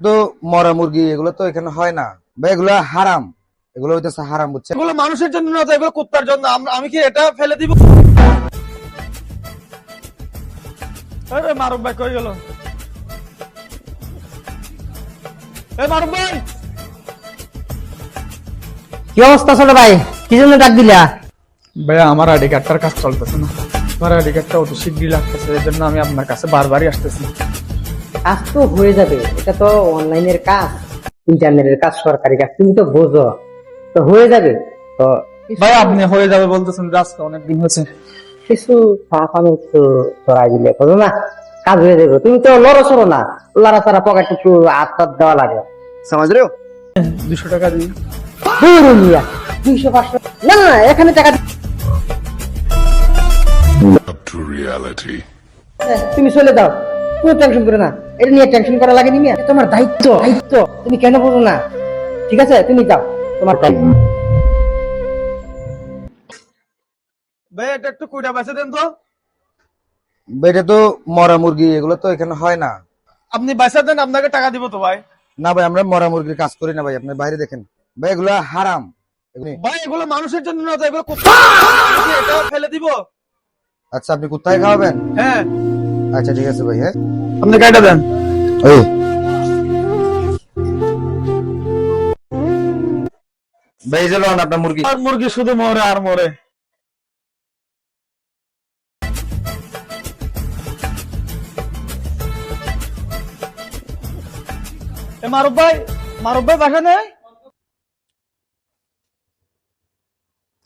তো মরা মুরগি এগুলো তো এখানে হয় না ভাই, এগুলো হারাম। এগুলো হইতেছে হারাম, বুঝছেন? এগুলো মানুষের জন্য না তো, এগুলো কুত্তার জন্য। আমি কি এটা ফেলে দিব? আরে মারুফ ভাই কই গেল? মারুফ ভাই, কি অবস্থা ছোট ভাই? কি জন্য ডাক দিলা? ভাইয়া আমার আইডি কার্ডটার কাজ চলতেছে না। আমার আইডি কার্ডটা অত শীঘ্রই লাগতেছে, এর জন্য আমি আপনার কাছে বারবারই আসতেছি। কাজ তো হয়ে যাবে, এটা তো অনলাইনের কাজ, ইন্টারনেটের কাজ, সরকারি কাজ, তুমি তো বোঝো, তো হয়ে যাবে। তো ভাই আপনি হয়ে যাবে বলতেছেন, আজকে অনেকদিন হয়েছে। কিছু টাকা আমি একটু চড়াই দিলে বুঝো না, কাজ হয়ে যাবে। তুমি তো লড়ো সরো না, লড়াচড়া পকেট একটু হাত টাত দেওয়া লাগে, সমাজ রে। 200 টাকা দিই। 200-500 না না, এখানে টাকা Up to reality. তুমি চলে দাও, কোনো টেনশন করে না, এটা নিয়ে টেনশন করা লাগে নিয়ে, তোমার দায়িত্ব দায়িত্ব, তুমি কেন বোঝো না? ঠিক আছে, তুমি যাও, তোমার দায়িত্ব। ভাই এটা একটু কুইটা বেঁচে দেন তো। ভাই, এটা তো মরা মুরগি, এগুলো তো এখানে হয় না। আপনি বেঁচে দেন, আপনাকে টাকা দিব তো ভাই। না ভাই, আমরা মরা মুরগির কাজ করি না ভাই, আপনি বাইরে দেখেন ভাই, এগুলো হারাম। ভাই এগুলো মানুষের জন্য না তো, এগুলো কুত্তা। আমি কি এটা ফেলে দিব? আচ্ছা, আপনি কোথায় খাওয়াবেন? হ্যাঁ, আচ্ছা ঠিক আছে ভাই। হ্যাঁ, আপনি কাইটা দেন। ওই ভাই, এই যে লন আপনার মুরগি। আর মুরগি শুধু মরে আর মরে। মারুফ ভাই, মারুফ ভাই বাসা নেই?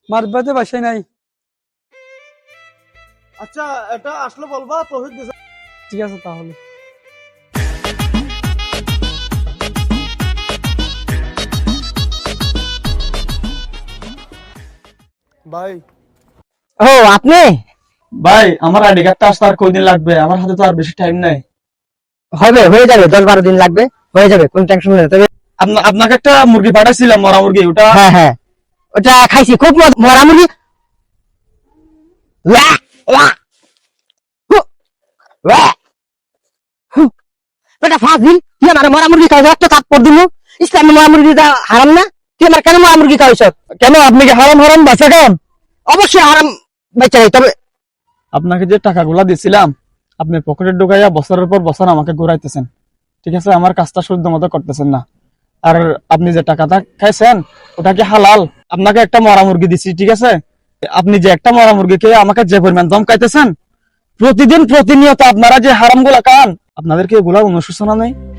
মারুফ ভাই তো বাসায় নাই। আচ্ছা, এটা আসলে বলবা, তৌহিদ দিছে। ঠিক আছে তাহলে। ভাই, ও আপনি? ভাই আমার আইডি কার্ডটা আসতে আর কয়দিন লাগবে? আমার হাতে তো আর বেশি টাইম নাই। হবে, হয়ে যাবে, 10-12 দিন লাগবে, হয়ে যাবে, কোনো টেনশন নেই। তবে আপনাকে একটা মুরগি পাঠাইছিলাম, মরা মুরগি, ওটা। হ্যাঁ হ্যাঁ, ওটা খাইছি, খুব মরা মুরগি। ওয়া, ওয়া, হু, ওয়া, হু। বেটা ফাজিল, তুই আমার মরা মুরগি খাইছ, একটা থাপ্পড় দিমু। ইসলামে মরা মুরগিটা হারাম না? তুই আমার কেন মরা মুরগি খাইছ? কেন আপনি কি হারাম হারাম বাঁচা খান? অবশ্যই হারাম বেচা নেই, তবে আপনাকে যে টাকাগুলা দিছিলাম, আপনি পকেটে ঢুকাইয়া বছরের পর বছর আমাকে ঘুরাইতেছেন। ঠিক আছে, আমার কাজটা শুদ্ধ মতো করতেছেন না। আর আপনি যে টাকাটা খাইছেন, ওটা কি হালাল? আপনাকে একটা মরা মুরগি দিছি, ঠিক আছে? আপনি যে একটা মরা মুরগি খেয়ে আমাকে যে পরিমাণ ধমকাইতেছেন, প্রতিদিন প্রতিনিয়ত আপনারা যে হারাম গুলা খান, আপনাদের কি এগুলা অনুশোচনা নেই?